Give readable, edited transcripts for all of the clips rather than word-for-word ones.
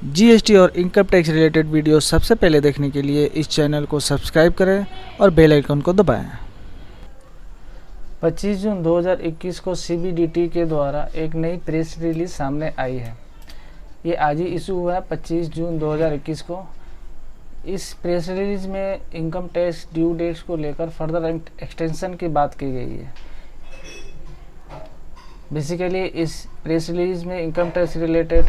GST और income tax related video सबसे पहले देखने के लिए इस चैनल को सब्सक्राइब करें और बेल आइकन को दबाएं। 25 जून 2021 को सीबीडीटी के द्वारा एक नई प्रेस रिलीज सामने आई है। ये आज ही इशू हुआ है 25 जून 2021 को। इस प्रेस रिलीज में इनकम टैक्स ड्यू डेट्स को लेकर फर्दर एक्सटेंशन की बात की गई है। बेसिकली इस प्रेस रिलीज में इनकम टैक्स रिलेटेड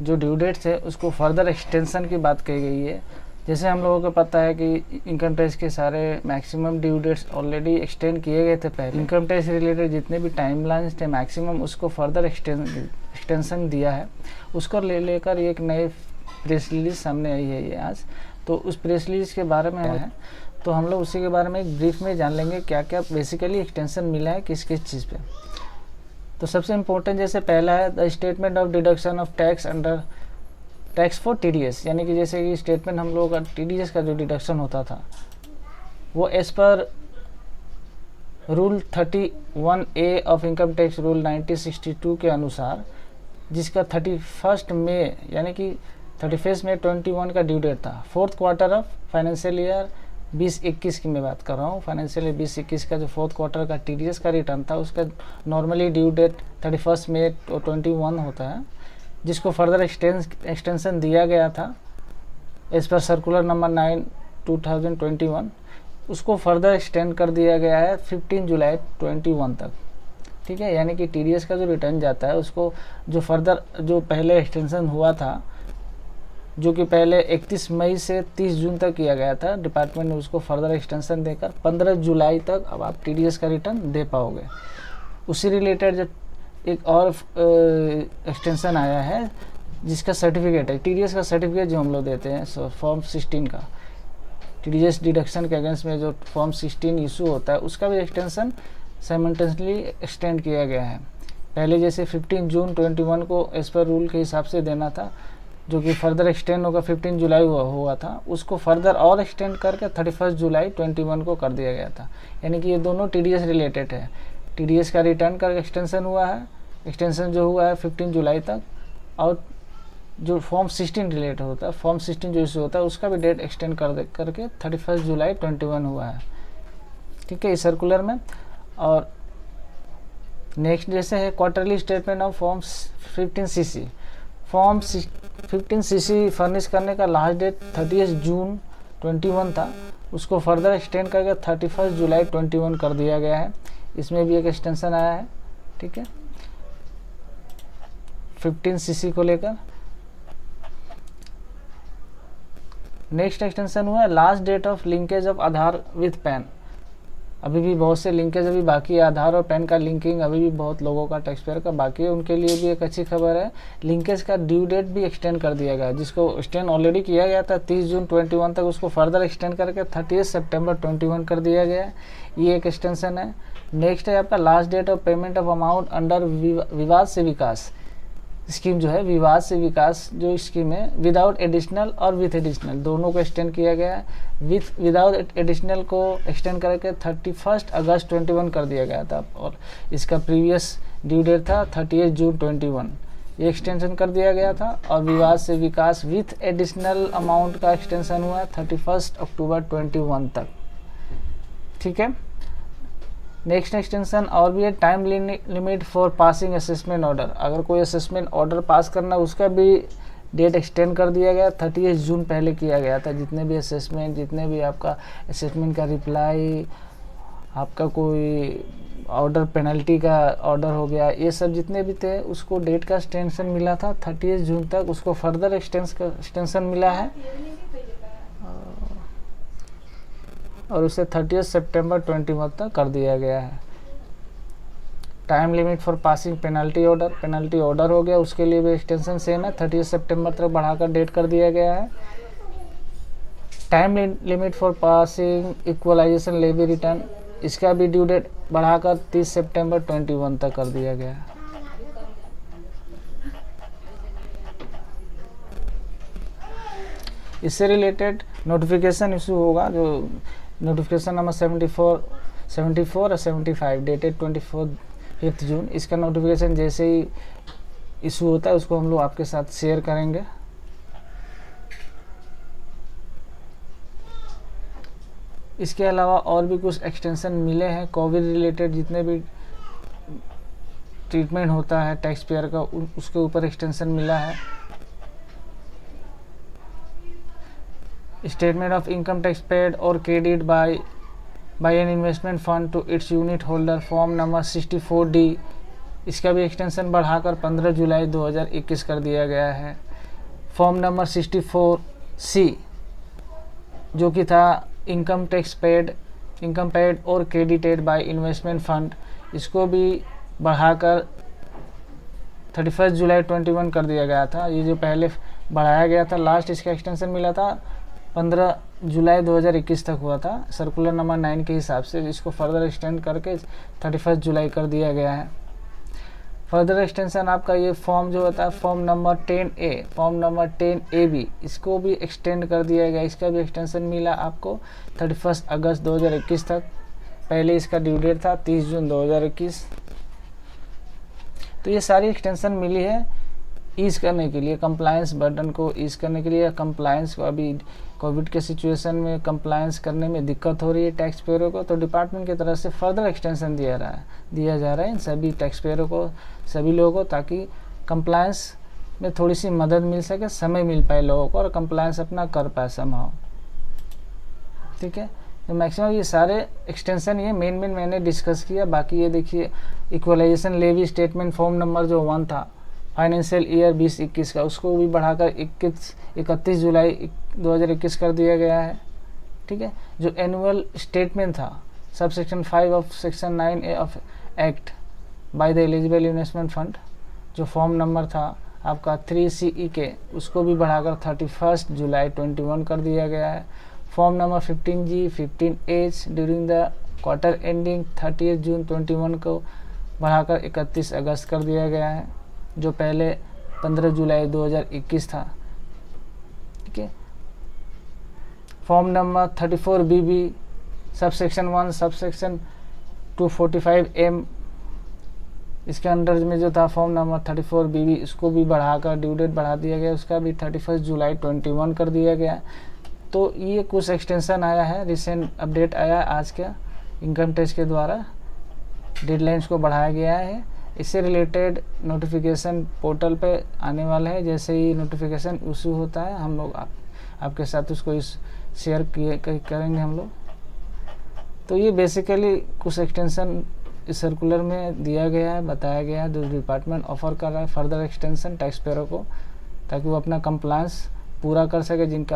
जो ड्यू डेट्स है उसको फर्दर एक्सटेंशन की बात कही गई है। जैसे हम लोगों को पता है कि इनकम टैक्स के सारे maximum due dates already extend किए गए थे पहले। इनकम टैक्स रिलेटेड जितने भी टाइमलाइंस थे मैक्सिमम उसको फर्दर एक्सटेंशन दिया है। उसको लेकर एक नए प्रेस रिलीज सामने आई है ये आज। तो उस प्रेस रिलीज के बारे में है तो हम लोग उसी के बारे में एक ब्रीफ में जान लेंगे क्या क्या बेसिकली एक्सटेंशन मिला है किस किस चीज़ पे। तो सबसे इम्पोर्टेंट जैसे पहला है the statement of deduction of tax under tax for TDS, यानी कि जैसे कि स्टेटमेंट हम लोगों का टीडीएस का जो डिडक्शन होता था वो as per rule 31A of income tax rule 1962 के अनुसार, जिसका 31 मई यानी कि 31 मई 21 का ड्यू डेट था। Fourth quarter of financial year 2021 की मैं बात कर रहा हूँ। फाइनेंशियल ईयर 2021 का जो फोर्थ क्वार्टर का टीडीएस का रिटर्न था उसका नॉर्मली ड्यू डेट 31 मई 21 होता है, जिसको फर्दर एक्सटेंशन दिया गया था एज पर सर्कुलर नंबर 9/2021। उसको फर्दर एक्सटेंड कर दिया गया है 15 जुलाई 21 तक। ठीक है, यानी कि टीडीएस का जो रिटर्न जाता है उसको जो फर्दर जो पहले एक्सटेंशन हुआ था जो कि पहले 31 मई से 30 जून तक किया गया था, डिपार्टमेंट ने उसको फर्दर एक्सटेंशन देकर 15 जुलाई तक अब आप टीडीएस का रिटर्न दे पाओगे। उसी रिलेटेड जब एक और एक्सटेंशन आया है जिसका सर्टिफिकेट है टीडीएस का सर्टिफिकेट जो हम लोग देते हैं फॉर्म 16 का, टीडीएस डिडक्शन के अगेंस्ट में जो फॉर्म 16 इशू होता है उसका भी एक्सटेंशन साइमल्टेनियसली एक्सटेंड किया गया है। पहले जैसे 15 जून 21 को एज पर रूल के हिसाब से देना था जो कि फर्दर एक्सटेंड होगा 15 जुलाई हुआ था, उसको फर्दर और एक्सटेंड करके 31 जुलाई 21 को कर दिया गया था। यानी कि ये दोनों टीडीएस रिलेटेड है। टीडीएस का रिटर्न का एक्सटेंशन हुआ है, एक्सटेंशन जो हुआ है 15 जुलाई तक, और जो फॉर्म 16 रिलेटेड होता है, फॉर्म 16 जो इशू होता है उसका भी डेट एक्सटेंड करके 31 जुलाई 21 हुआ है। ठीक है, इस सर्कुलर में। और नेक्स्ट जैसे है quarterly statement of form 15CC। Form 15CC furnish करने का लास्ट डेट 30 जून 21 था, उसको फर्दर एक्सटेंड करके 31 जुलाई 21 कर दिया गया है। इसमें भी एक एक्सटेंशन आया है। ठीक है, 15CC को लेकर। नेक्स्ट एक्सटेंशन हुआ है last date of linkage of Aadhaar with PAN. अभी भी बहुत से लिंकेज अभी बाकी है, आधार और पैन का लिंकिंग अभी भी बहुत लोगों का टैक्स पेयर का बाकी है। उनके लिए भी एक अच्छी खबर है, लिंकेज का ड्यू डेट भी एक्सटेंड कर दिया गया, जिसको एक्सटेंड ऑलरेडी किया गया था 30 जून 21 तक, उसको फर्दर एक्सटेंड करके 30 सितंबर 21 कर दिया गया है। ये एक एक्सटेंशन है। नेक्स्ट है आपका last date of payment of amount under विवाद से विकास स्कीम, जो है विवाद से विकास जो स्कीम है विदाउट एडिशनल और विथ एडिशनल दोनों को एक्सटेंड किया गया है। विदाउट एडिशनल को एक्सटेंड करके 31 अगस्त 21 कर दिया गया था, और इसका प्रीवियस ड्यू डेट था 30 जून 21। ये एक्सटेंशन कर दिया गया था। और विवाद से विकास विथ एडिशनल अमाउंट का एक्सटेंशन हुआ है 31 अक्टूबर 21 तक। ठीक है, नेक्स्ट एक्सटेंशन और भी है time limit for passing assessment order. अगर कोई असेसमेंट ऑर्डर पास करना है उसका भी डेट एक्सटेंड कर दिया गया। 30 जून पहले किया गया था। जितने भी असेसमेंट, जितने भी आपका असेसमेंट का रिप्लाई, आपका कोई ऑर्डर पेनल्टी का ऑर्डर हो गया, ये सब जितने भी थे उसको डेट का एक्सटेंशन मिला था 30 जून तक, उसको फर्दर एक्सटेंशन मिला है और उसे 30 सितंबर 21 तक कर दिया गया है। Time limit for passing penalty order हो गया, उसके लिए भी एक्सटेंशन सेम है, 30 सितंबर तक बढ़ाकर डेट कर दिया गया है। Time limit for passing equalisation levy return, इसका भी ड्यू डेट बढ़ाकर 30 सितंबर 21 तक कर दिया गया है। इससे रिलेटेड नोटिफिकेशन इशू होगा, जो नोटिफिकेशन नंबर 74 और 75 डेटेड 25 जून। इसका नोटिफिकेशन जैसे ही इशू होता है उसको हम लोग आपके साथ शेयर करेंगे। इसके अलावा और भी कुछ एक्सटेंशन मिले हैं कोविड रिलेटेड, जितने भी ट्रीटमेंट होता है टैक्स पेयर का उसके ऊपर एक्सटेंशन मिला है। Statement of income tax paid और credit by an investment fund to its unit holder form number 64D, इसका भी एक्सटेंशन बढ़ाकर 15 जुलाई 2021 कर दिया गया है। फॉर्म नंबर 64C जो कि था इनकम पेड और क्रेडिटेड बाय इन्वेस्टमेंट फंड, इसको भी बढ़ाकर 31 जुलाई 21 कर दिया गया था। ये जो पहले बढ़ाया गया था, लास्ट इसका एक्सटेंशन मिला था 15 जुलाई 2021 तक हुआ था सर्कुलर नंबर 9 के हिसाब से, इसको फर्दर एक्सटेंड करके 31 जुलाई कर दिया गया है। फर्दर एक्सटेंशन आपका ये फॉर्म जो होता है फॉर्म नंबर 10A भी, इसको भी एक्सटेंड कर दिया गया। इसका भी एक्सटेंशन मिला आपको 31 अगस्त 2021 तक। पहले इसका ड्यू डेट था 30 जून 2021। तो ये सारी एक्सटेंशन मिली है ईज करने के लिए, कंप्लायंस बर्डन को ईज करने के लिए। कंप्लायंस को अभी कोविड के सिचुएशन में कंप्लायंस करने में दिक्कत हो रही है टैक्स पेयरों को, तो डिपार्टमेंट की तरफ से फर्दर एक्सटेंशन दिया जा रहा है इन सभी टैक्स पेयरों को, सभी लोगों को, ताकि कंप्लायंस में थोड़ी सी मदद मिल सके, समय मिल पाए लोगों को और कंप्लायंस अपना कर पाए समहाउ। ठीक है, तो मैक्सिमम ये सारे एक्सटेंशन ये मेन मैंने डिस्कस किया। बाकी ये देखिए equalisation levy statement form number जो 1 था फाइनेंशियल ईयर 2021 का, उसको भी बढ़ाकर 31 जुलाई 2021 कर दिया गया है। ठीक है, जो एनुअल स्टेटमेंट था sub section 5 of section 9A of act by the eligible investment fund, जो फॉर्म नंबर था आपका 3CE के, उसको भी बढ़ाकर 31 जुलाई 21 कर दिया गया है। Form number 15G 15H during the quarter ending 30 जून 21 को बढ़ाकर 31 अगस्त कर दिया गया है, जो पहले 15 जुलाई 2021 था। ठीक है, form number 34BB sub section 1 sub section 245M, इसके अंडर में जो था फॉर्म नंबर 34BB, इसको भी बढ़ाकर ड्यू डेट बढ़ा दिया गया, उसका भी 31 जुलाई 21 कर दिया गया। तो ये कुछ एक्सटेंशन आया है, रिसेंट अपडेट आया है आज का इनकम टैक्स के द्वारा, डेडलाइंस को बढ़ाया गया है। इससे रिलेटेड नोटिफिकेशन पोर्टल पे आने वाला है, जैसे ही नोटिफिकेशन इशू होता है हम लोग आपके साथ उसको शेयर करेंगे हम लोग। तो ये बेसिकली कुछ एक्सटेंशन इस सर्कुलर में दिया गया है, बताया गया है, जो डिपार्टमेंट ऑफर कर रहा है फर्दर एक्सटेंशन टैक्स पेयरों को, ताकि वो अपना कंप्लायंस पूरा कर सके, जिनका